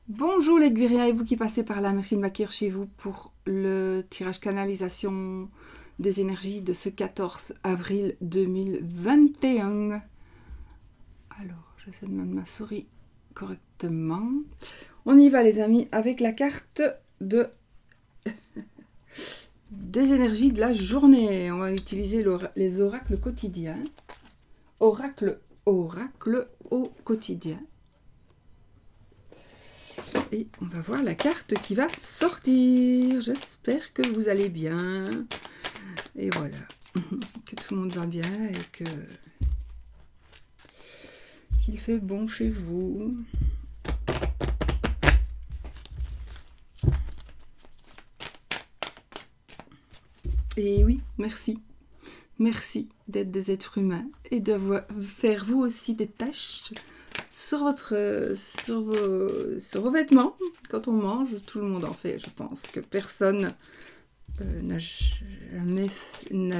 Bonjour les Guériens et vous qui passez par là, merci de m'accueillir chez vous pour le tirage canalisation des énergies de ce 14 avril 2021. Alors, j'essaie de mettre ma souris correctement. On y va les amis avec la carte des énergies de la journée. On va utiliser les oracles quotidiens. Oracle au quotidien. Et on va voir la carte qui va sortir. J'espère que vous allez bien. Et voilà. Que tout le monde va bien et qu'il fait bon chez vous. Et oui, merci. Merci d'être des êtres humains et de faire vous aussi des tâches sur vos vêtements. Quand on mange, tout le monde en fait. Je pense que personne n'a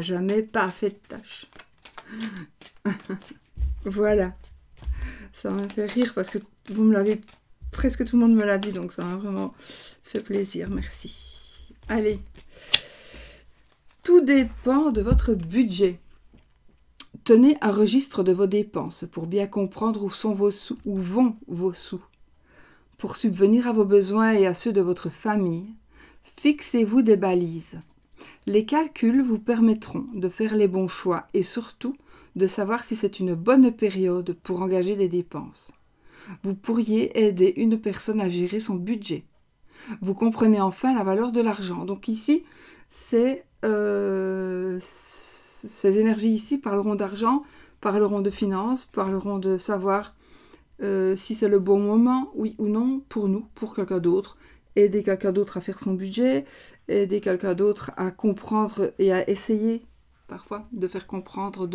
jamais pas fait de tâches. Voilà. Ça m'a fait rire parce que vous me l'avez... Presque tout le monde me l'a dit, donc ça m'a vraiment fait plaisir. Merci. Allez. Tout dépend de votre budget. Tenez un registre de vos dépenses pour bien comprendre où vont vos sous. Pour subvenir à vos besoins et à ceux de votre famille, fixez-vous des balises. Les calculs vous permettront de faire les bons choix et surtout de savoir si c'est une bonne période pour engager des dépenses. Vous pourriez aider une personne à gérer son budget. Vous comprenez enfin la valeur de l'argent. Donc ici, ces énergies ici parleront d'argent, parleront de finances, parleront de savoir si c'est le bon moment, oui ou non, pour nous, pour quelqu'un d'autre. Aider quelqu'un d'autre à faire son budget, aider quelqu'un d'autre à comprendre et à essayer, parfois, de faire comprendre,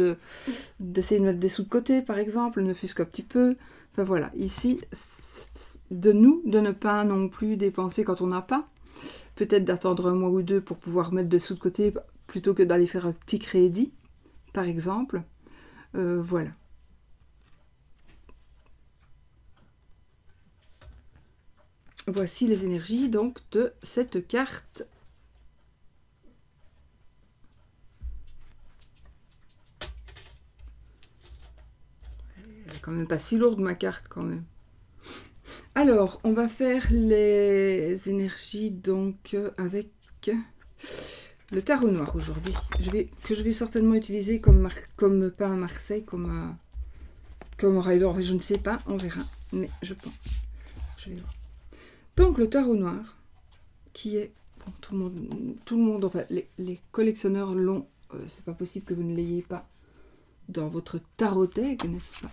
d'essayer de mettre des sous de côté, par exemple, ne fût-ce qu'un petit peu. Enfin voilà, ici, de nous, de ne pas non plus dépenser quand on n'a pas. Peut-être d'attendre un mois ou deux pour pouvoir mettre des sous de côté plutôt que d'aller faire un petit crédit, par exemple. Voilà. Voici les énergies donc de cette carte. Elle est quand même pas si lourde ma carte quand même. Alors, on va faire les énergies donc avec le tarot noir aujourd'hui. Que je vais certainement utiliser comme pas à Marseille, comme au Rider, je ne sais pas, on verra. Mais je pense. Je vais voir. Donc le tarot noir, qui est bon, tout le monde, enfin les collectionneurs l'ont. C'est pas possible que vous ne l'ayez pas dans votre tarothèque, n'est-ce pas?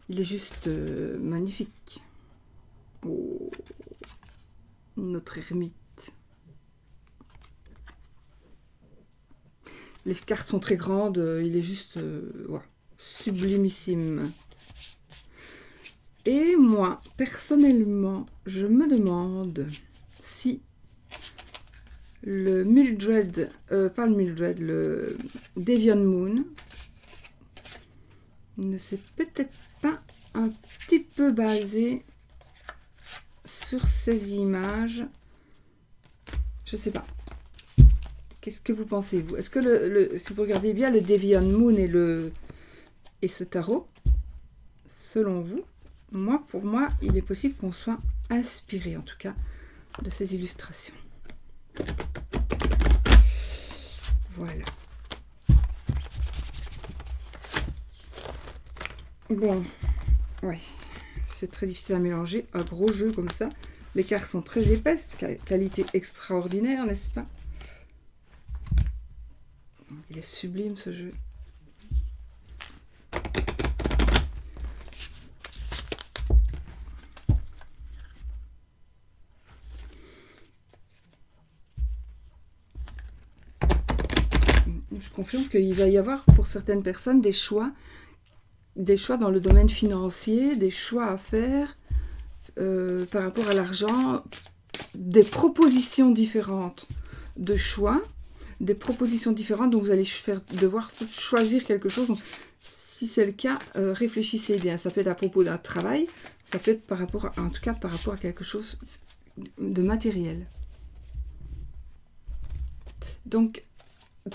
Il est juste magnifique. Oh, notre ermite. Les cartes sont très grandes, il est juste voilà, sublimissime. Et moi, personnellement, je me demande si le Mildred, pas le Mildred, le Deviant Moon ne s'est peut-être pas un petit peu basé sur ces images. Je sais pas. Qu'est-ce que vous pensez, vous? Est-ce que si vous regardez bien le Deviant Moon et ce tarot, selon vous, pour moi, il est possible qu'on soit inspiré, en tout cas, de ces illustrations. Voilà. Bon, ouais, c'est très difficile à mélanger. Un gros jeu comme ça. Les cartes sont très épaisses, qualité extraordinaire, n'est-ce pas? Il est sublime ce jeu. Je confirme qu'il va y avoir pour certaines personnes des choix dans le domaine financier, des choix à faire par rapport à l'argent, des propositions différentes de choix, des propositions différentes, donc vous allez devoir choisir quelque chose. Donc, si c'est le cas, réfléchissez bien. Ça peut être à propos d'un travail, ça peut être en tout cas par rapport à quelque chose de matériel. Donc,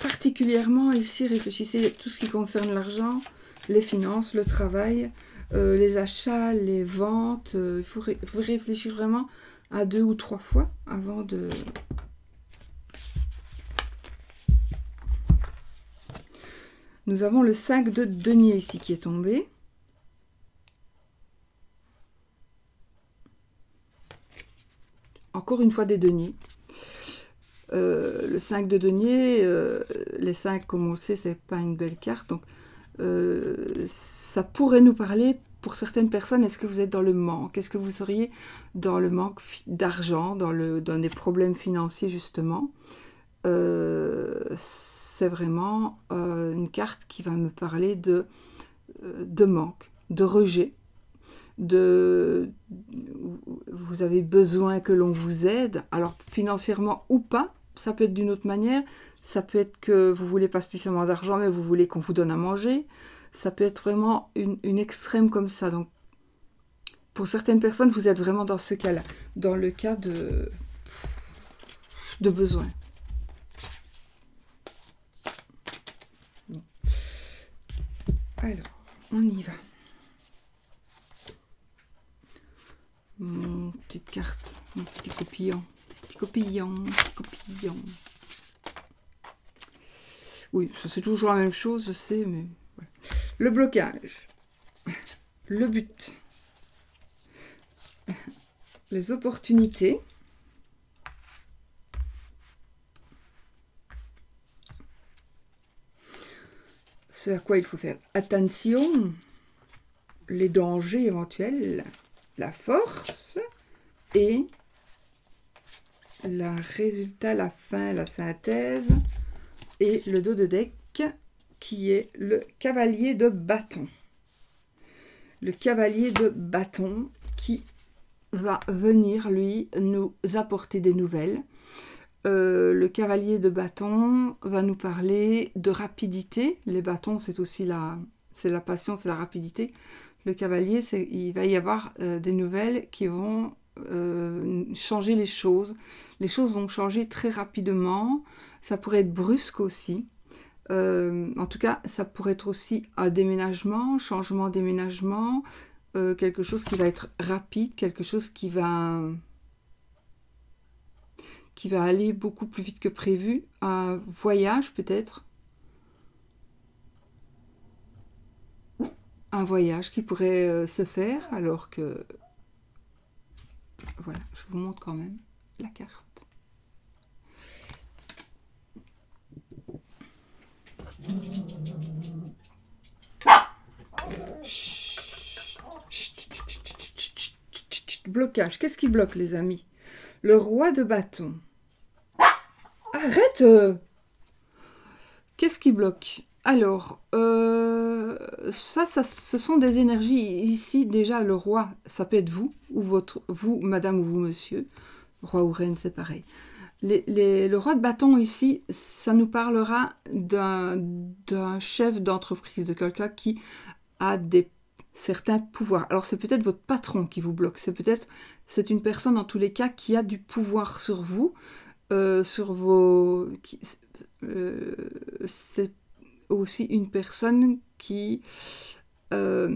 particulièrement ici, réfléchissez à tout ce qui concerne l'argent, les finances, le travail, les achats, les ventes. Il faut réfléchir vraiment à 2 ou 3 fois avant de... Nous avons le 5 de denier ici qui est tombé. Encore une fois des deniers. Le 5 de denier, les 5, comme on le sait, c'est pas une belle carte. Donc, ça pourrait nous parler, pour certaines personnes, est-ce que vous êtes dans le manque? Est-ce que vous seriez dans le manque d'argent, dans des problèmes financiers, justement? C'est vraiment une carte qui va me parler de manque, de rejet, vous avez besoin que l'on vous aide, alors financièrement ou pas, ça peut être d'une autre manière, ça peut être que vous voulez pas spécialement d'argent, mais vous voulez qu'on vous donne à manger, ça peut être vraiment une extrême comme ça. Donc, pour certaines personnes, vous êtes vraiment dans ce cas-là, dans le cas de besoin. Bon. Alors, on y va. Mon petite carte, mon petit copillon. Oui, c'est toujours la même chose, je sais, mais voilà. Le blocage, le but, les opportunités, ce à quoi il faut faire attention, les dangers éventuels, la force et le résultat, la fin, la synthèse et le dos de deck qui est le cavalier de bâton. Le cavalier de bâton qui va venir, lui, nous apporter des nouvelles. Le cavalier de bâton va nous parler de rapidité. Les bâtons, c'est aussi la passion, c'est la rapidité. Le cavalier, il va y avoir des nouvelles qui vont changer les choses. Les choses vont changer très rapidement. Ça pourrait être brusque aussi. En tout cas, ça pourrait être aussi un déménagement, changement déménagement, quelque chose qui va être rapide, quelque chose qui va aller beaucoup plus vite que prévu. Un voyage peut-être. Un voyage qui pourrait se faire alors que... Voilà, je vous montre quand même la carte. Blocage. Qu'est-ce qui bloque, les amis? Le roi de bâton. Arrête! Qu'est-ce qui bloque? Alors, ce sont des énergies. Ici, déjà, le roi, ça peut être vous, ou vous, madame, ou vous, monsieur. Roi ou reine, c'est pareil. Le roi de bâton, ici, ça nous parlera d'un chef d'entreprise, de quelqu'un qui a certains pouvoirs. Alors, c'est peut-être votre patron qui vous bloque. C'est une personne, dans tous les cas, qui a du pouvoir sur vous, sur vos... c'est aussi une personne qui vous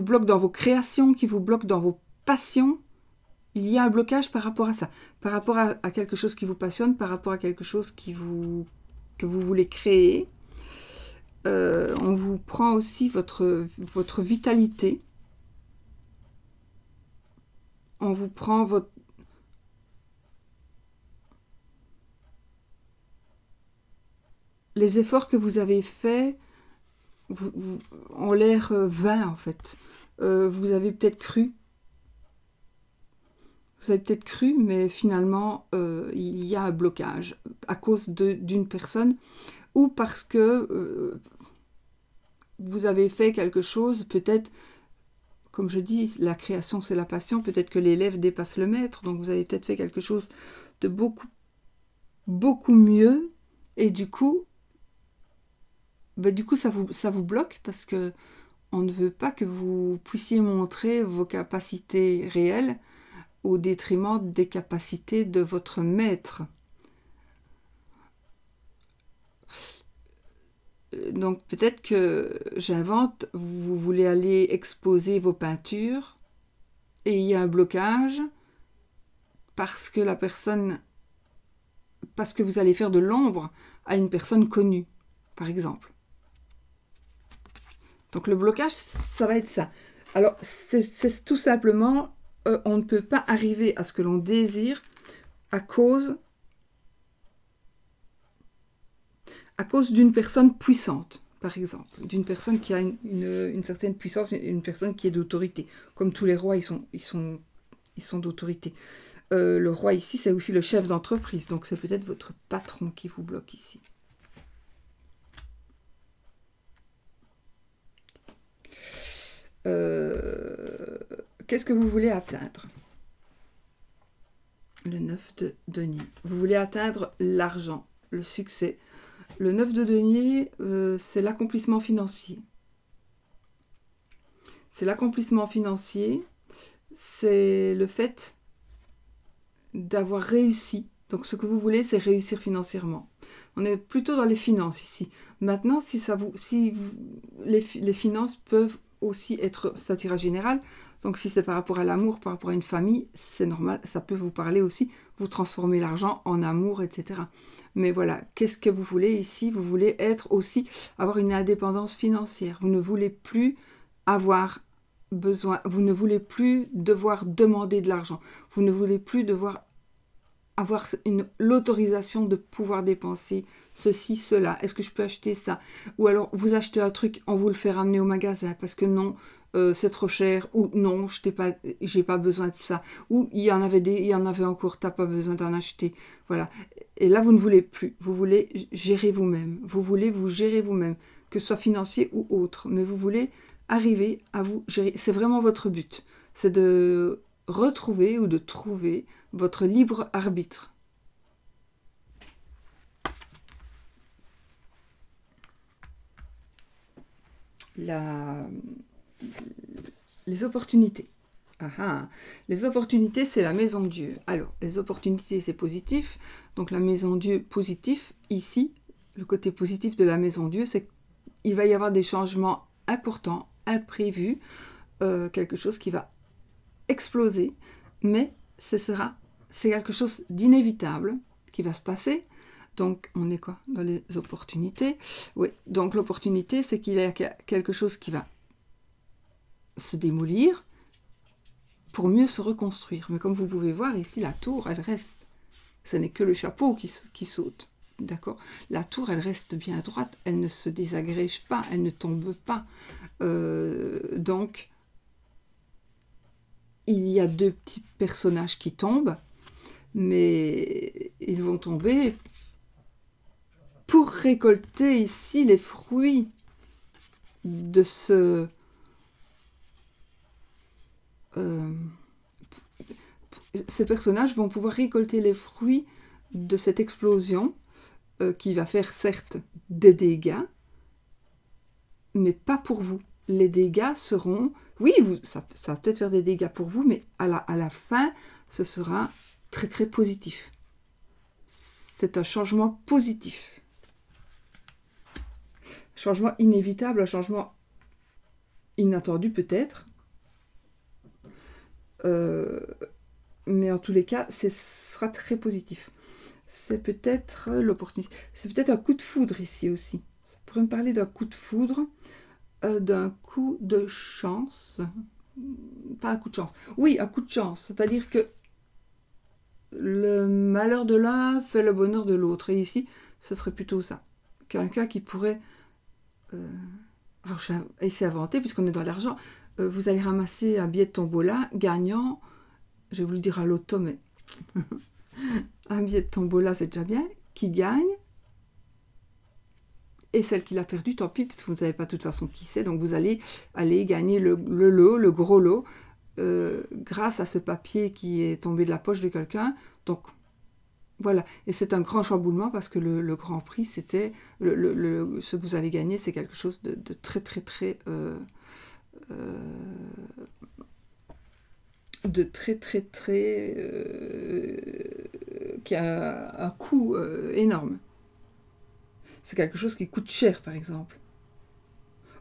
bloque dans vos créations, qui vous bloque dans vos passions. Il y a un blocage par rapport à ça, par rapport à quelque chose qui vous passionne, par rapport à quelque chose que vous voulez créer. On vous prend aussi votre vitalité. On vous prend les efforts que vous avez faits ont l'air vains, en fait. Vous avez peut-être cru. Mais finalement, il y a un blocage à cause d'une personne ou parce que vous avez fait quelque chose, peut-être comme je dis, la création c'est la passion, peut-être que l'élève dépasse le maître, donc vous avez peut-être fait quelque chose de beaucoup mieux, et du coup ça vous bloque, parce que on ne veut pas que vous puissiez montrer vos capacités réelles au détriment des capacités de votre maître. Donc peut-être que j'invente, vous voulez aller exposer vos peintures et il y a un blocage parce que vous allez faire de l'ombre à une personne connue, par exemple. Donc le blocage, ça va être ça. Alors c'est tout simplement, on ne peut pas arriver à ce que l'on désire à cause d'une personne puissante, par exemple, d'une personne qui a une certaine puissance, une personne qui est d'autorité. Comme tous les rois, ils sont d'autorité. Le roi ici, c'est aussi le chef d'entreprise, donc c'est peut-être votre patron qui vous bloque ici. Qu'est-ce que vous voulez atteindre? Le 9 de denier. Vous voulez atteindre l'argent, le succès. Le 9 de denier, c'est l'accomplissement financier. C'est l'accomplissement financier, c'est le fait d'avoir réussi. Donc ce que vous voulez, c'est réussir financièrement. On est plutôt dans les finances ici. Maintenant, les finances peuvent aussi être, c'est un tirage général, donc si c'est par rapport à l'amour, par rapport à une famille, c'est normal, ça peut vous parler aussi, vous transformez l'argent en amour, etc. Mais voilà, qu'est-ce que vous voulez ici? Vous voulez avoir une indépendance financière. Vous ne voulez plus avoir besoin, vous ne voulez plus devoir demander de l'argent. Vous ne voulez plus devoir avoir l'autorisation de pouvoir dépenser ceci, cela. Est-ce que je peux acheter ça? Ou alors vous achetez un truc, on vous le fait ramener au magasin parce que non, c'est trop cher, ou non, j'ai pas besoin de ça, ou il y en avait encore, t'as pas besoin d'en acheter. Voilà. Et là, vous ne voulez plus. Vous voulez gérer vous-même. Vous voulez vous gérer vous-même, que ce soit financier ou autre. Mais vous voulez arriver à vous gérer. C'est vraiment votre but. C'est de retrouver ou de trouver votre libre arbitre. Les opportunités. Les opportunités, c'est la maison de Dieu. Alors, les opportunités, c'est positif. Donc, la maison de Dieu, positif. Ici, le côté positif de la maison de Dieu, c'est qu'il va y avoir des changements importants, imprévus, quelque chose qui va exploser, mais c'est quelque chose d'inévitable qui va se passer. Donc, on est quoi dans les opportunités? Oui, donc l'opportunité, c'est qu'il y a quelque chose qui va se démolir pour mieux se reconstruire. Mais comme vous pouvez voir ici, la tour, elle reste. Ce n'est que le chapeau qui saute. D'accord? La tour, elle reste bien droite, elle ne se désagrège pas, elle ne tombe pas. Donc, il y a deux petits personnages qui tombent, mais ils vont tomber pour récolter ici les fruits de ce... ces personnages vont pouvoir récolter les fruits de cette explosion qui va faire certes des dégâts, mais pas pour vous. Les dégâts seront... Oui, ça va peut-être faire des dégâts pour vous, mais à la fin, ce sera très très positif. C'est un changement positif. Changement inévitable, un changement inattendu peut-être. Mais en tous les cas, ce sera très positif. C'est peut-être l'opportunité. C'est peut-être un coup de foudre ici aussi. Ça pourrait me parler d'un coup de foudre, d'un coup de chance. Pas un coup de chance. Oui, un coup de chance. C'est-à-dire que le malheur de l'un fait le bonheur de l'autre. Et ici, ce serait plutôt ça. Quelqu'un qui pourrait... alors, je vais essayer d'inventer, puisqu'on est dans l'argent. Vous allez ramasser un billet de tombola gagnant... Je vais vous le dire à l'auto, mais un billet de tombola, c'est déjà bien, qui gagne Et celle qui l'a perdu, tant pis, parce que vous ne savez pas de toute façon qui c'est. Donc vous allez gagner le lot, le gros lot, grâce à ce papier qui est tombé de la poche de quelqu'un. Donc voilà. Et c'est un grand chamboulement parce que le grand prix, c'était ce que vous allez gagner, c'est quelque chose de très très très qui a un coût énorme. C'est quelque chose qui coûte cher, par exemple.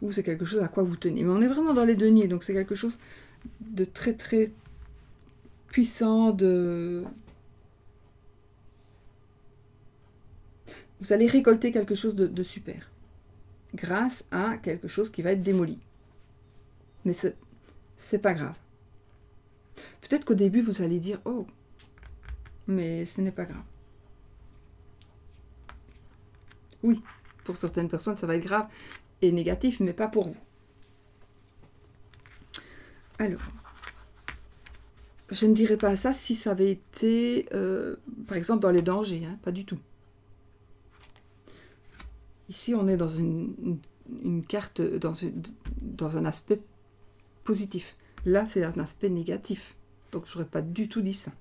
Ou c'est quelque chose à quoi vous tenez. Mais on est vraiment dans les deniers, donc c'est quelque chose de très très puissant. Vous allez récolter quelque chose de super. Grâce à quelque chose qui va être démoli. Mais c'est pas grave. Peut-être qu'au début, vous allez dire « Oh !» Mais ce n'est pas grave. Oui, pour certaines personnes, ça va être grave et négatif, mais pas pour vous. Alors, je ne dirais pas ça si ça avait été, par exemple, dans les dangers, hein, pas du tout. Ici, on est dans une carte, dans un aspect positif. Là, c'est un aspect négatif. Donc, je n'aurais pas du tout dit ça.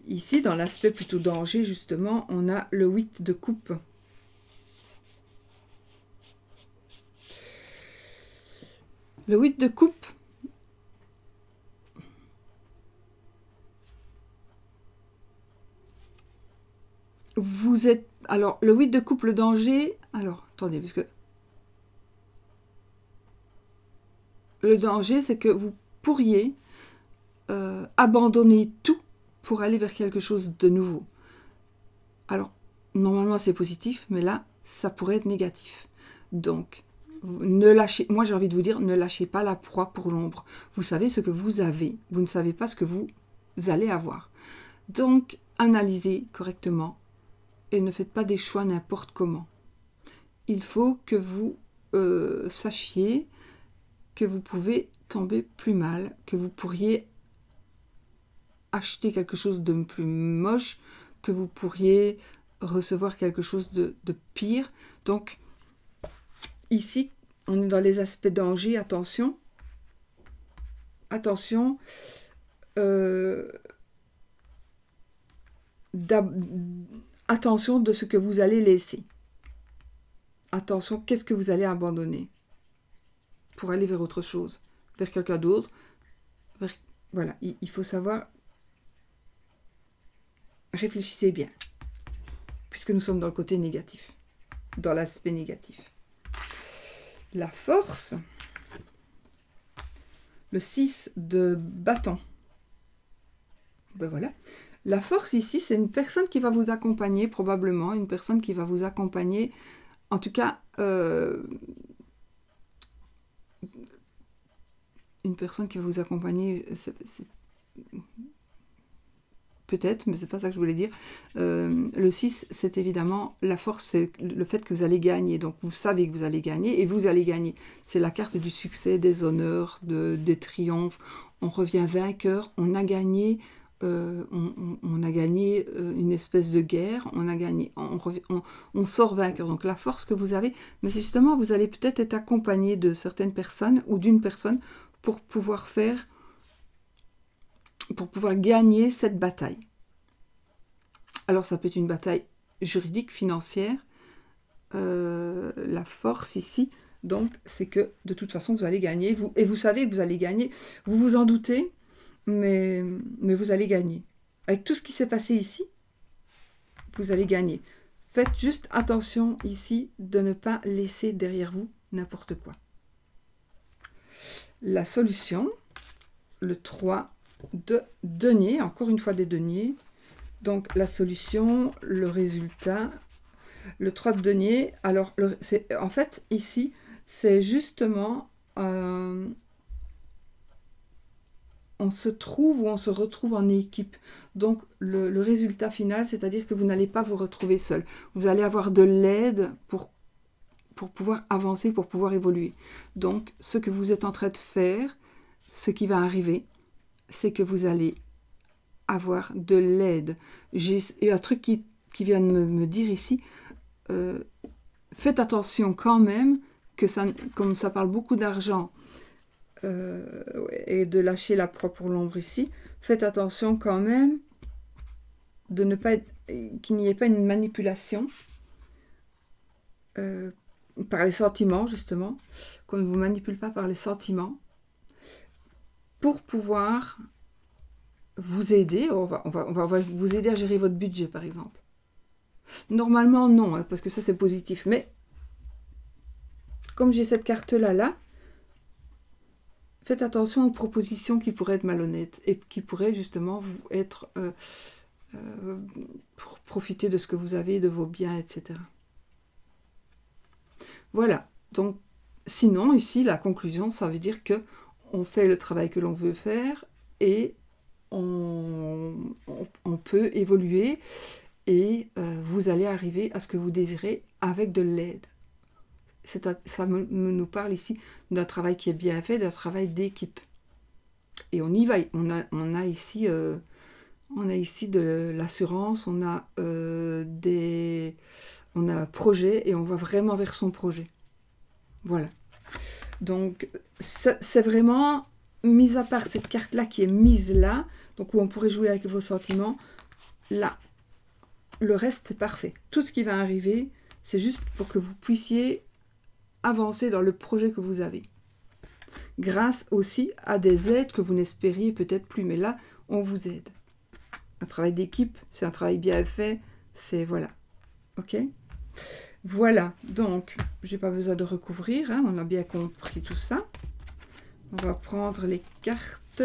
Ici, dans l'aspect plutôt danger, justement, on a le 8 de coupe. Le 8 de coupe, vous êtes... Alors, le 8 de coupe, le danger... Alors, attendez, parce que... Le danger, c'est que vous pourriez abandonner tout pour aller vers quelque chose de nouveau. Alors, normalement, c'est positif, mais là, ça pourrait être négatif. Donc, ne lâchez... Moi, j'ai envie de vous dire, ne lâchez pas la proie pour l'ombre. Vous savez ce que vous avez. Vous ne savez pas ce que vous allez avoir. Donc, analysez correctement et ne faites pas des choix n'importe comment. Il faut que vous sachiez que vous pouvez tomber plus mal, que vous pourriez acheter quelque chose de plus moche, que vous pourriez recevoir quelque chose de pire. Donc, ici, on est dans les aspects danger, attention. Attention. Attention de ce que vous allez laisser. Attention, qu'est-ce que vous allez abandonner pour aller vers autre chose, vers quelqu'un d'autre. Voilà, il faut savoir. Réfléchissez bien, puisque nous sommes dans le côté négatif, dans l'aspect négatif. La force, le 6 de bâton. Ben voilà. La force ici, c'est une personne qui va vous accompagner, probablement, une personne qui va vous accompagner, en tout cas, une personne qui va vous accompagner, peut-être, mais c'est pas ça que je voulais dire. Le 6, c'est évidemment la force, c'est le fait que vous allez gagner. Donc, vous savez que vous allez gagner et vous allez gagner. C'est la carte du succès, des honneurs, des triomphes. On revient vainqueur, on a gagné. On a gagné une espèce de guerre, on sort vainqueur. Donc la force que vous avez, mais justement, vous allez peut-être être accompagné de certaines personnes ou d'une personne pour pouvoir gagner cette bataille. Alors ça peut être une bataille juridique, financière. La force ici, donc, c'est que de toute façon, vous allez gagner. Et vous savez que vous allez gagner. Vous vous en doutez, mais vous allez gagner. Avec tout ce qui s'est passé ici, vous allez gagner. Faites juste attention ici de ne pas laisser derrière vous n'importe quoi. La solution, le 3 de denier, encore une fois des deniers. Donc la solution, le résultat, le 3 de denier. Alors, en fait, ici, c'est justement... on se trouve ou on se retrouve en équipe. Donc, le résultat final, c'est-à-dire que vous n'allez pas vous retrouver seul. Vous allez avoir de l'aide pour pouvoir avancer, pour pouvoir évoluer. Donc, ce que vous êtes en train de faire, ce qui va arriver, c'est que vous allez avoir de l'aide. J'ai un truc qui vient de me dire ici, faites attention quand même, que ça, comme ça parle beaucoup d'argent et de lâcher la proie pour l'ombre ici, faites attention quand même de ne pas qu'il n'y ait pas une manipulation par les sentiments, justement, qu'on ne vous manipule pas par les sentiments, pour pouvoir vous aider. On va vous aider à gérer votre budget, par exemple. Normalement, non, hein, parce que ça, c'est positif. Mais, comme j'ai cette carte-là, faites attention aux propositions qui pourraient être malhonnêtes et qui pourraient, justement, vous être... pour profiter de ce que vous avez, de vos biens, etc. Voilà. Donc, sinon, ici, la conclusion, ça veut dire que on fait le travail que l'on veut faire et on peut évoluer et vous allez arriver à ce que vous désirez avec de l'aide. Ça nous parle ici d'un travail qui est bien fait, d'un travail d'équipe. Et on y va. On a ici de l'assurance, on a un projet et on va vraiment vers son projet. Voilà. Donc, c'est vraiment, mis à part cette carte-là qui est mise là, donc où on pourrait jouer avec vos sentiments, là, le reste, c'est parfait. Tout ce qui va arriver, c'est juste pour que vous puissiez avancer dans le projet que vous avez. Grâce aussi à des aides que vous n'espériez peut-être plus, mais là, on vous aide. Un travail d'équipe, c'est un travail bien fait, c'est voilà. Ok ? Voilà, donc, j'ai pas besoin de recouvrir, hein, on a bien compris tout ça. On va prendre les cartes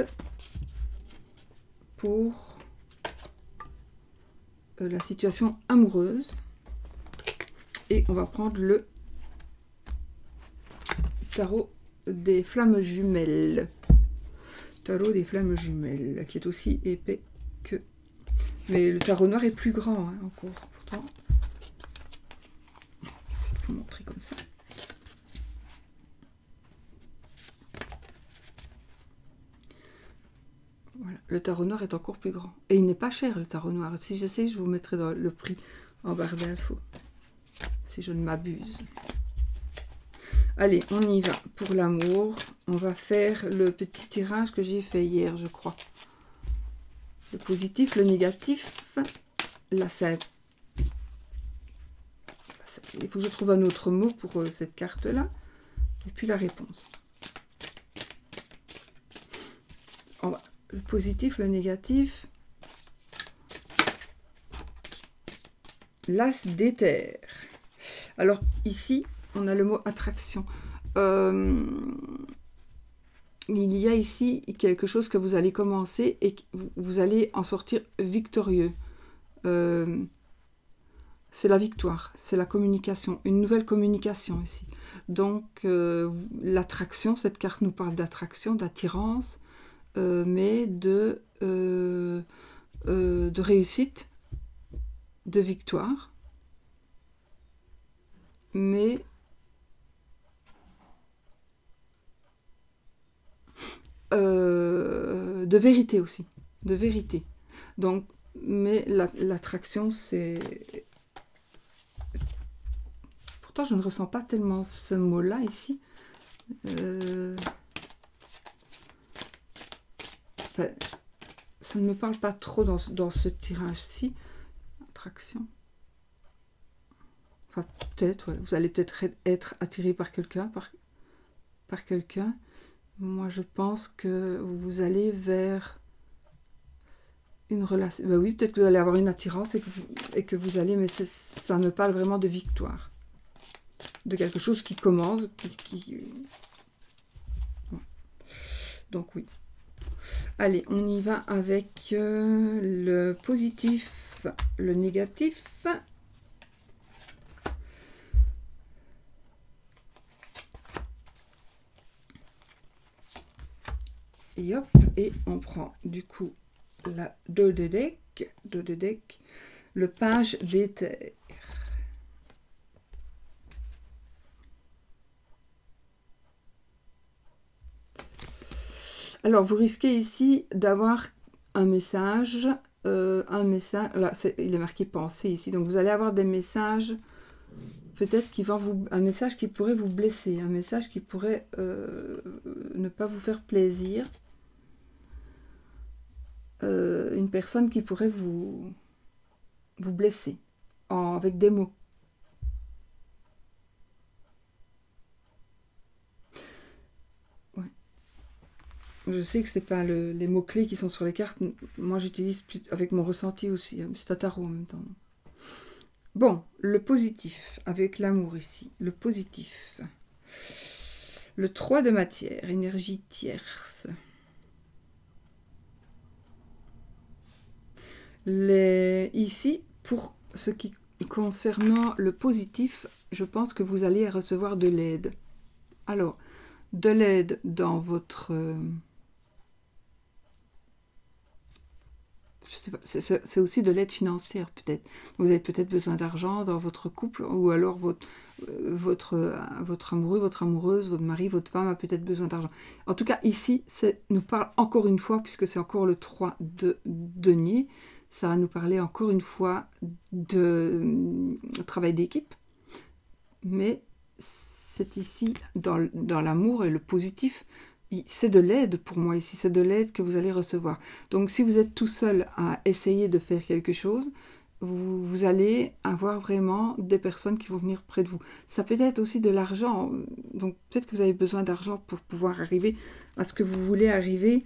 pour la situation amoureuse. Et on va prendre le tarot des flammes jumelles. Tarot des flammes jumelles, qui est aussi épais que... Mais le tarot noir est plus grand, hein, encore, pourtant. Vous montrer comme ça. Voilà. Le tarot noir est encore plus grand. Et il n'est pas cher, le tarot noir. Si je sais, je vous mettrai dans le prix en barre d'infos. Si je ne m'abuse. Allez, on y va. Pour l'amour, on va faire le petit tirage que j'ai fait hier, je crois. Le positif, le négatif, la scène. Il faut que je trouve un autre mot pour cette carte-là. Et puis la réponse. Le positif, le négatif. L'as d'éther. Alors ici, on a le mot attraction. Il y a ici quelque chose que vous allez commencer et vous allez en sortir victorieux. C'est la victoire, c'est la communication, une nouvelle communication ici. Donc, l'attraction, cette carte nous parle d'attraction, d'attirance, mais de réussite, de victoire, mais de vérité aussi, de vérité. Donc, mais l'attraction, c'est... Pourtant, je ne ressens pas tellement ce mot-là ici. Enfin, ça ne me parle pas trop dans ce tirage-ci. Attraction. Enfin, peut-être, ouais. Vous allez peut-être être attiré par quelqu'un, par quelqu'un. Moi, je pense que vous allez vers une relation. Ben oui, peut-être que vous allez avoir une attirance et que vous allez, mais ça me parle vraiment de victoire. De quelque chose qui commence, Ouais. Donc oui. Allez, on y va avec le positif, le négatif. Et hop, et on prend du coup la dos de deck, le page d'éther. Alors, vous risquez ici d'avoir un message, là, il est marqué pensée ici, donc vous allez avoir des messages peut-être qu'il va un message qui pourrait vous blesser, un message qui pourrait ne pas vous faire plaisir, une personne qui pourrait vous blesser avec des mots. Ouais. Je sais que c'est pas les mots-clés qui sont sur les cartes, moi j'utilise avec mon ressenti aussi, c'est un tarot en même temps. Bon, le positif, avec l'amour ici, le positif. Le 3 de matière, énergie tierce. Ici, pour ce qui concernant le positif, je pense que vous allez recevoir de l'aide. Alors, de l'aide dans votre... je sais pas, c'est aussi de l'aide financière peut-être. Vous avez peut-être besoin d'argent dans votre couple, ou alors votre amoureux, votre amoureuse, votre mari, votre femme a peut-être besoin d'argent. En tout cas, ici, nous parle encore une fois, puisque c'est encore le 3 de denier, ça va nous parler encore une fois de travail d'équipe, mais c'est ici, dans l'amour et le positif, c'est de l'aide pour moi ici, c'est de l'aide que vous allez recevoir. Donc si vous êtes tout seul à essayer de faire quelque chose, vous allez avoir vraiment des personnes qui vont venir près de vous. Ça peut être aussi de l'argent, donc peut-être que vous avez besoin d'argent pour pouvoir arriver à ce que vous voulez arriver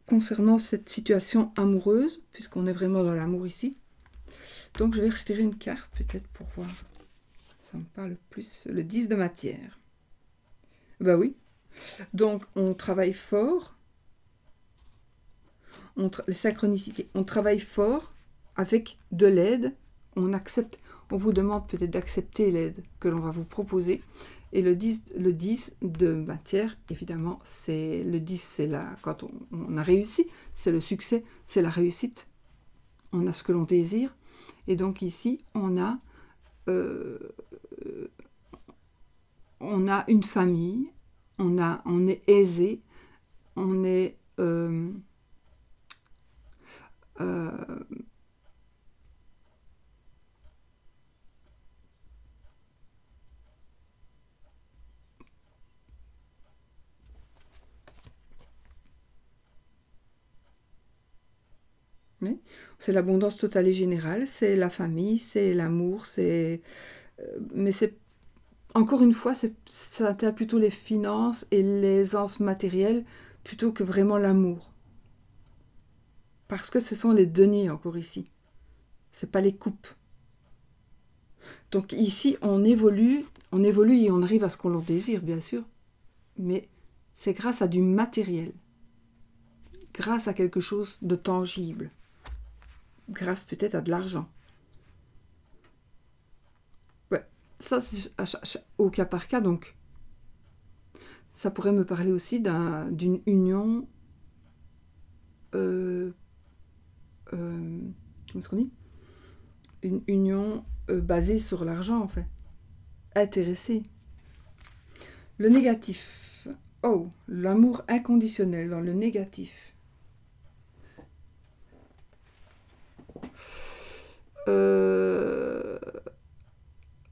concernant cette situation amoureuse, puisqu'on est vraiment dans l'amour ici. Donc je vais retirer une carte peut-être pour voir. Ça me parle plus, le 10 de matière. Ben oui. Donc, on travaille fort, les synchronicités, on travaille fort avec de l'aide, on vous demande peut-être d'accepter l'aide que l'on va vous proposer. Et le 10 de matière, évidemment, le 10, c'est quand on a réussi, c'est le succès, c'est la réussite. On a ce que l'on désire. Et donc ici, on a une famille, on est aisé, on est oui, c'est l'abondance totale et générale, c'est la famille, c'est l'amour, mais c'est encore une fois, ça atteint plutôt les finances et l'aisance matérielle plutôt que vraiment l'amour. Parce que ce sont les deniers encore ici. C'est pas les coupes. Donc ici, on évolue et on arrive à ce qu'on leur désire, bien sûr. Mais c'est grâce à du matériel. Grâce à quelque chose de tangible. Grâce peut-être à de l'argent. Ça, c'est au cas par cas, donc ça pourrait me parler aussi d'une union comment est-ce qu'on dit, une union basée sur l'argent en fait, intéressée. Le négatif, l'amour inconditionnel dans le négatif.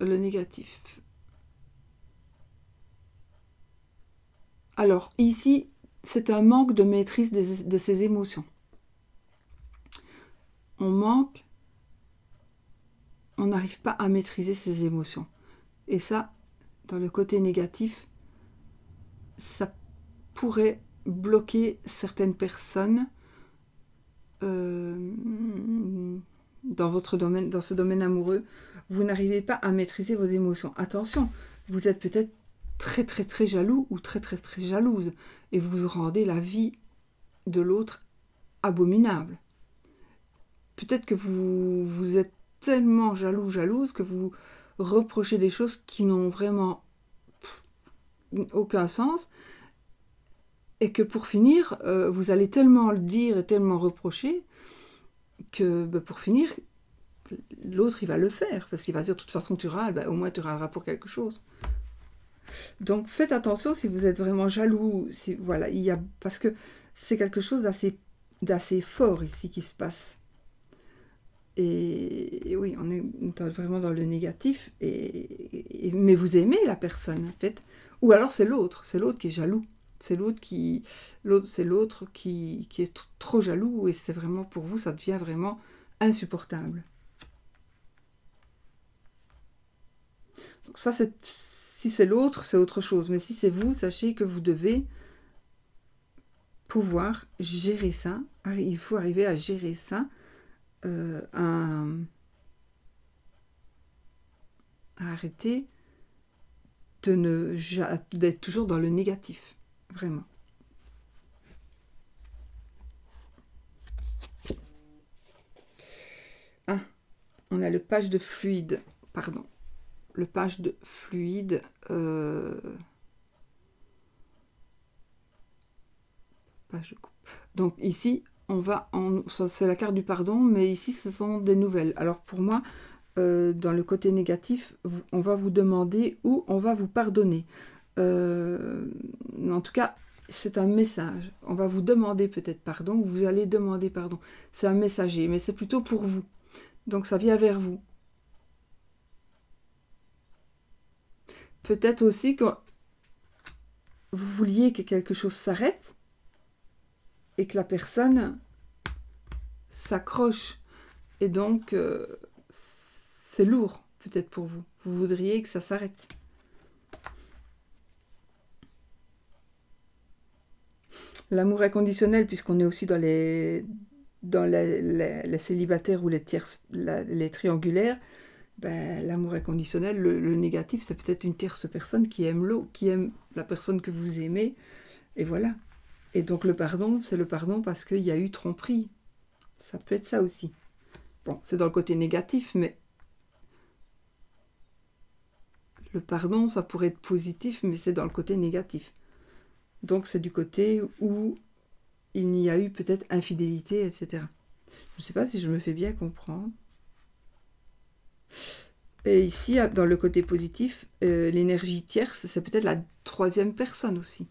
Le négatif. Alors, ici, c'est un manque de maîtrise de ses émotions. On n'arrive pas à maîtriser ses émotions. Et ça, dans le côté négatif, ça pourrait bloquer certaines personnes dans votre domaine, dans ce domaine amoureux. Vous n'arrivez pas à maîtriser vos émotions. Attention, vous êtes peut-être très très très jaloux ou très très très jalouse et vous rendez la vie de l'autre abominable. Peut-être que vous êtes tellement jalouse que vous reprochez des choses qui n'ont vraiment aucun sens et que pour finir, vous allez tellement le dire et tellement reprocher que pour finir, l'autre il va le faire parce qu'il va dire de toute façon tu râles, au moins tu râleras pour quelque chose. Donc faites attention si vous êtes vraiment jaloux, voilà, parce que c'est quelque chose d'assez fort ici qui se passe. Et oui, on est vraiment dans le négatif, mais vous aimez la personne, en fait. Ou alors c'est l'autre qui est jaloux. C'est l'autre qui est trop jaloux, et c'est vraiment, pour vous, ça devient vraiment insupportable. Donc ça, si c'est l'autre, c'est autre chose. Mais si c'est vous, sachez que vous devez pouvoir gérer ça. Il faut arriver à gérer ça, à arrêter d'être toujours dans le négatif. Vraiment. Ah, on a le page de fluide. Pardon. Le page de fluide. Page de coupe. Donc ici, c'est la carte du pardon, mais ici, ce sont des nouvelles. Alors pour moi, dans le côté négatif, on va vous demander ou on va vous pardonner. En tout cas, c'est un message. On va vous demander peut-être pardon, ou vous allez demander pardon. C'est un messager, mais c'est plutôt pour vous. Donc ça vient vers vous. Peut-être aussi que vous vouliez que quelque chose s'arrête et que la personne s'accroche. Et donc, c'est lourd peut-être pour vous. Vous voudriez que ça s'arrête. L'amour inconditionnel, puisqu'on est aussi dans les célibataires ou les triangulaires, l'amour inconditionnel, le négatif, c'est peut-être une tierce personne qui aime la personne que vous aimez, et voilà. Et donc le pardon, c'est le pardon parce qu'il y a eu tromperie. Ça peut être ça aussi. Bon, c'est dans le côté négatif, mais le pardon, ça pourrait être positif, mais c'est dans le côté négatif. Donc c'est du côté où il y a eu peut-être infidélité, etc. Je ne sais pas si je me fais bien comprendre. Et ici, dans le côté positif, l'énergie tierce, c'est peut-être la troisième personne aussi.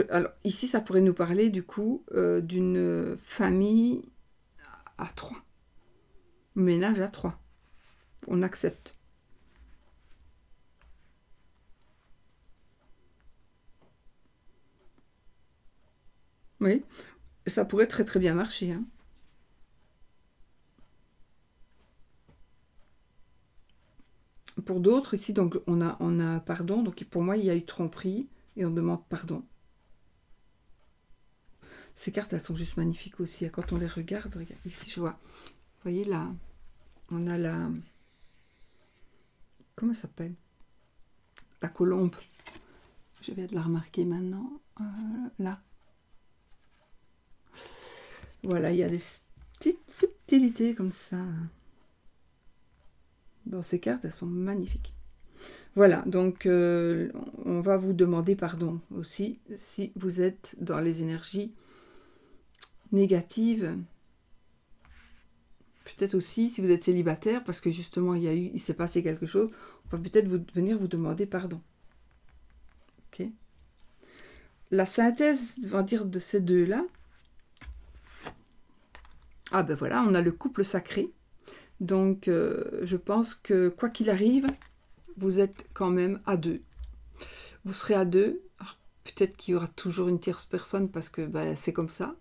Alors, ici, ça pourrait nous parler du coup d'une famille à 3. Ménage à 3. On accepte. Oui, ça pourrait très très bien marcher. Hein. Pour d'autres, ici, donc on a pardon. Donc pour moi, il y a eu tromperie et on demande pardon. Ces cartes, elles sont juste magnifiques aussi. Quand on les regarde, ici, je vois. Vous voyez là, on a la... Comment ça s'appelle? La colombe. Je vais de la remarquer maintenant. Là. Voilà, il y a des petites subtilités comme ça. Dans ces cartes, elles sont magnifiques. Voilà, donc on va vous demander pardon aussi si vous êtes dans les énergies négatives. Peut-être aussi si vous êtes célibataire, parce que justement il s'est passé quelque chose, on va peut-être venir vous demander pardon. Ok. La synthèse, on va dire, de ces deux-là. Ah ben voilà, on a le couple sacré. Donc je pense que quoi qu'il arrive, vous êtes quand même à 2. Vous serez à 2. Peut-être qu'il y aura toujours une tierce personne parce que c'est comme ça.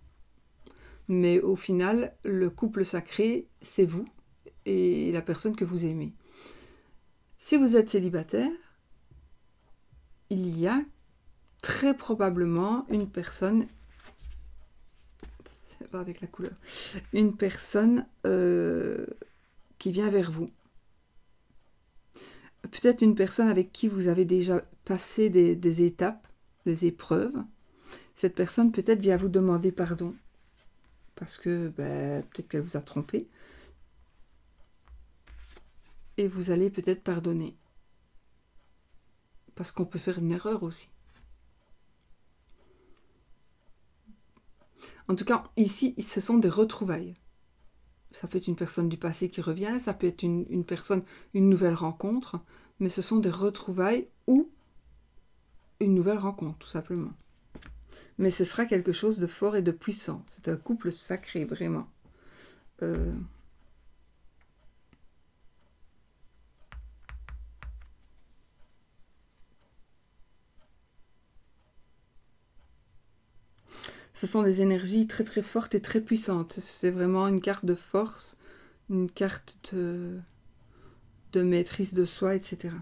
Mais au final, le couple sacré, c'est vous et la personne que vous aimez. Si vous êtes célibataire, il y a très probablement une personne, c'est pas avec la couleur, une personne qui vient vers vous. Peut-être une personne avec qui vous avez déjà passé des étapes, des épreuves. Cette personne peut-être vient vous demander pardon. Parce que peut-être qu'elle vous a trompé. Et vous allez peut-être pardonner. Parce qu'on peut faire une erreur aussi. En tout cas, ici, ce sont des retrouvailles. Ça peut être une personne du passé qui revient, ça peut être une personne, une nouvelle rencontre, mais ce sont des retrouvailles ou une nouvelle rencontre, tout simplement. Mais ce sera quelque chose de fort et de puissant. C'est un couple sacré, vraiment. Ce sont des énergies très très fortes et très puissantes. C'est vraiment une carte de force, une carte de maîtrise de soi, etc.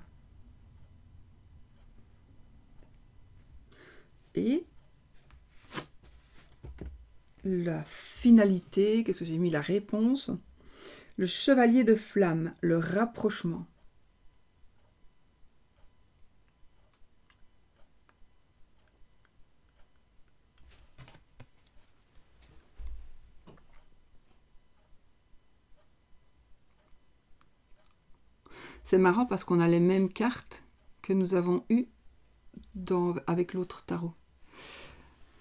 Et la finalité, qu'est-ce que j'ai mis? La réponse. Le chevalier de flamme, le rapprochement. C'est marrant parce qu'on a les mêmes cartes que nous avons eues avec l'autre tarot.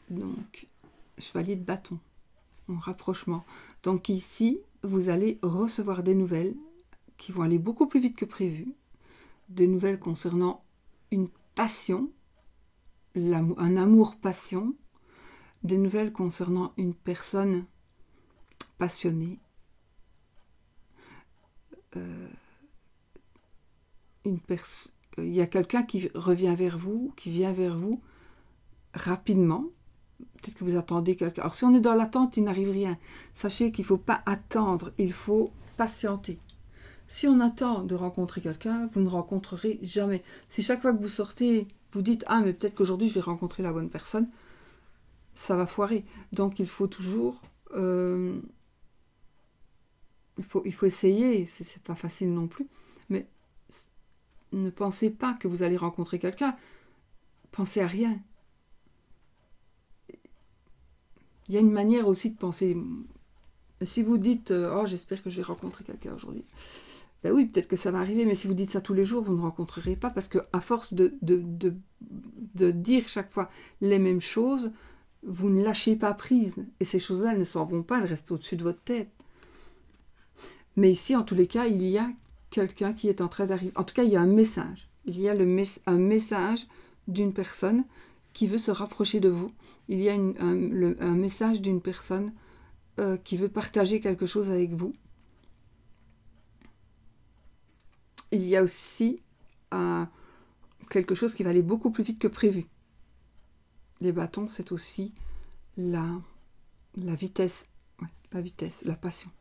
Donc, chevalier de bâton, rapprochement. Donc ici, vous allez recevoir des nouvelles qui vont aller beaucoup plus vite que prévu. Des nouvelles concernant une passion, un amour-passion. Des nouvelles concernant une personne passionnée. Il y a quelqu'un qui revient vers vous, qui vient vers vous rapidement. Peut-être que vous attendez quelqu'un. Alors si on est dans l'attente, il n'arrive rien. Sachez qu'il ne faut pas attendre, il faut patienter. Si on attend de rencontrer quelqu'un, vous ne rencontrerez jamais. Si chaque fois que vous sortez, vous dites « Ah, mais peut-être qu'aujourd'hui je vais rencontrer la bonne personne », ça va foirer. Donc il faut toujours... il faut essayer, c'est pas facile non plus, mais ne pensez pas que vous allez rencontrer quelqu'un. Pensez à rien. Il y a une manière aussi de penser. Si vous dites « Oh, j'espère que je vais rencontrer quelqu'un aujourd'hui », ben oui, peut-être que ça va arriver, mais si vous dites ça tous les jours, vous ne rencontrerez pas, parce qu'à force de dire chaque fois les mêmes choses, vous ne lâchez pas prise. Et ces choses-là, elles ne s'en vont pas, elles restent au-dessus de votre tête. Mais ici, en tous les cas, il y a quelqu'un qui est en train d'arriver. En tout cas, il y a un message. Il y a un message d'une personne qui veut se rapprocher de vous. Il y a un message d'une personne qui veut partager quelque chose avec vous. Il y a aussi quelque chose qui va aller beaucoup plus vite que prévu. Les bâtons, c'est aussi la vitesse. Ouais, la vitesse, la passion.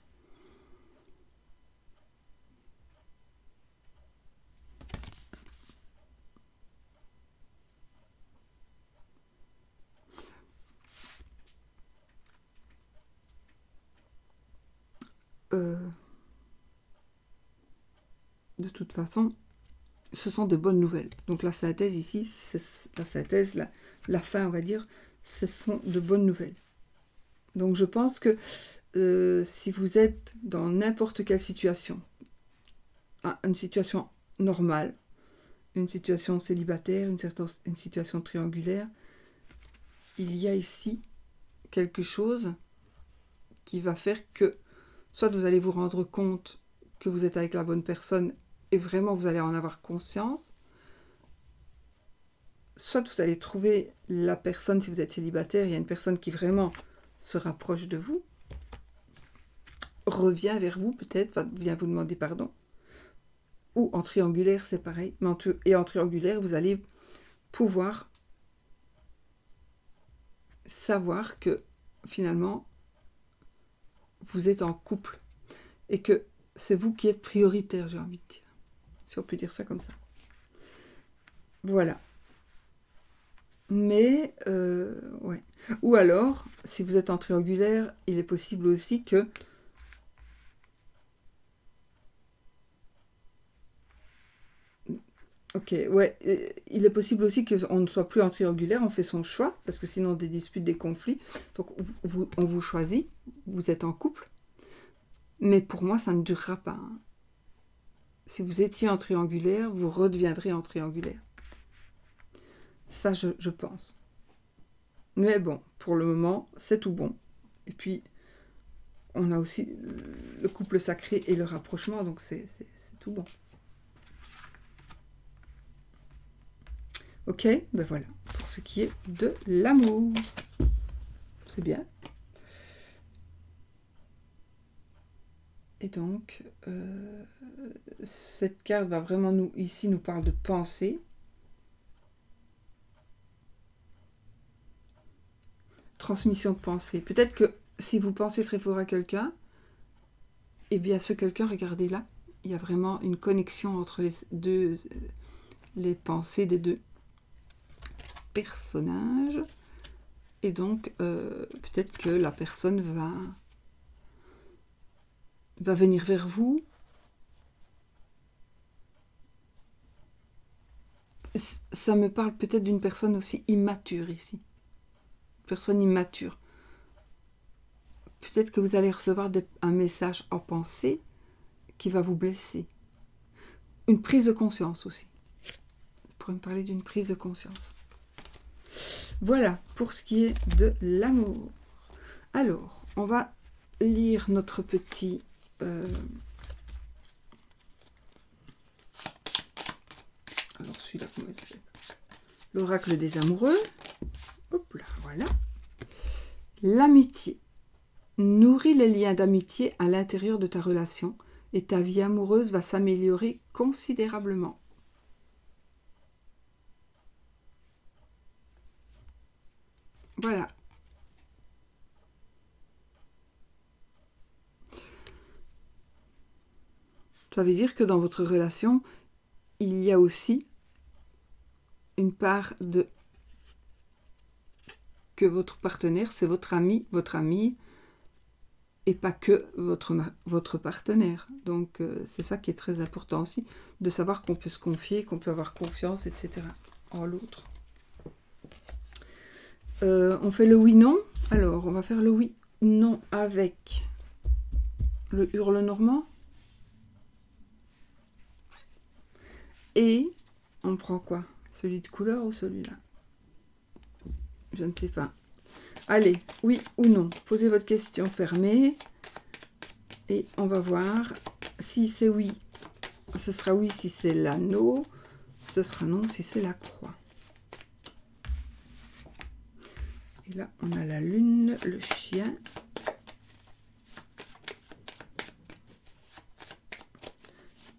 De toute façon, ce sont de bonnes nouvelles. Donc la synthèse ici, la synthèse, la fin, on va dire, ce sont de bonnes nouvelles. Donc je pense que si vous êtes dans n'importe quelle situation, une situation normale, une situation célibataire, une situation triangulaire, il y a ici quelque chose qui va faire que soit vous allez vous rendre compte que vous êtes avec la bonne personne et vraiment vous allez en avoir conscience, soit vous allez trouver la personne, si vous êtes célibataire, il y a une personne qui vraiment se rapproche de vous, revient vers vous peut-être, vient vous demander pardon, ou en triangulaire c'est pareil, et en triangulaire vous allez pouvoir savoir que finalement vous êtes en couple et que c'est vous qui êtes prioritaire, j'ai envie de dire, si on peut dire ça comme ça. Voilà. Mais, ouais. Ou alors, si vous êtes en triangulaire, il est possible aussi que ok, ouais. Il est possible aussi qu'on ne soit plus en triangulaire, on fait son choix, parce que sinon des disputes, des conflits. Donc on vous choisit, vous êtes en couple. Mais pour moi, ça ne durera pas. Hein. Si vous étiez en triangulaire, vous redeviendrez en triangulaire. Ça, je pense. Mais bon, pour le moment, c'est tout bon. Et puis, on a aussi le couple sacré et le rapprochement, donc c'est tout bon. Ok, ben voilà, pour ce qui est de l'amour. C'est bien. Et donc, cette carte va vraiment nous parle de pensée. Transmission de pensée. Peut-être que si vous pensez très fort à quelqu'un, eh bien ce quelqu'un, regardez là, il y a vraiment une connexion entre les pensées des deux personnages. Et donc, peut-être que la personne va venir vers vous. Ça me parle peut-être d'une personne aussi immature ici. Personne immature. Peut-être que vous allez recevoir un message en pensée qui va vous blesser. Une prise de conscience aussi. Vous pourrez me parler d'une prise de conscience. Voilà pour ce qui est de l'amour. Alors, on va lire notre petit... Alors celui-là, comment il s'appelle ? L'oracle des amoureux. Hop là, voilà. L'amitié. Nourris les liens d'amitié à l'intérieur de ta relation et ta vie amoureuse va s'améliorer considérablement. Voilà. Ça veut dire que dans votre relation, il y a aussi une part de... que votre partenaire, c'est votre ami, et pas que votre partenaire. Donc, c'est ça qui est très important aussi, de savoir qu'on peut se confier, qu'on peut avoir confiance, etc. en l'autre. On fait le oui-non. Alors, on va faire le oui-non avec le hurle normand. Et on prend quoi? Celui de couleur ou celui-là? Je ne sais pas. Allez, oui ou non. Posez votre question fermée. Et on va voir si c'est oui. Ce sera oui si c'est l'anneau. Ce sera non si c'est la croix. Et là, on a la lune, le chien.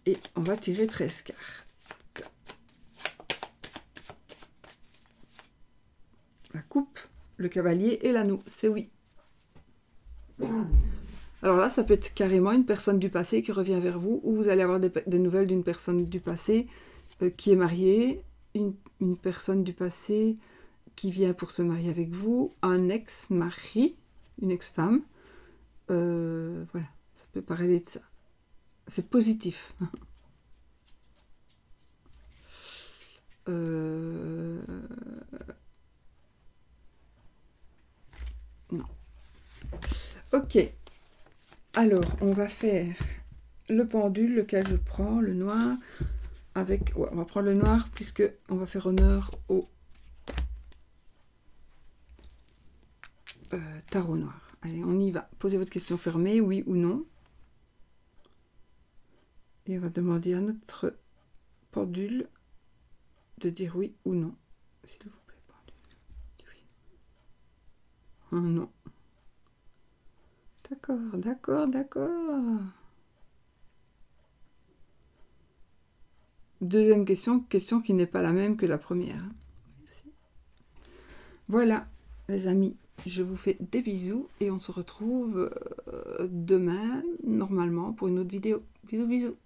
Et on va tirer 13 cartes. La coupe, le cavalier et l'anneau. C'est oui. Alors là, ça peut être carrément une personne du passé qui revient vers vous, ou vous allez avoir des nouvelles d'une personne du passé qui est mariée, une personne du passé qui vient pour se marier avec vous, un ex-mari, une ex-femme. Voilà, ça peut parler de ça. C'est positif. Non. Ok. Alors, on va faire le pendule, lequel je prends, le noir, avec... Ouais, on va prendre le noir, puisque on va faire honneur au tarot noir. Allez, on y va. Posez votre question fermée, oui ou non. Et on va demander à notre pendule de dire oui ou non. S'il vous plaît, pendule. Oui. Oh, non. D'accord, d'accord, d'accord. Deuxième question qui n'est pas la même que la première. Merci. Voilà, les amis, je vous fais des bisous et on se retrouve demain, normalement, pour une autre vidéo. Bisous, bisous.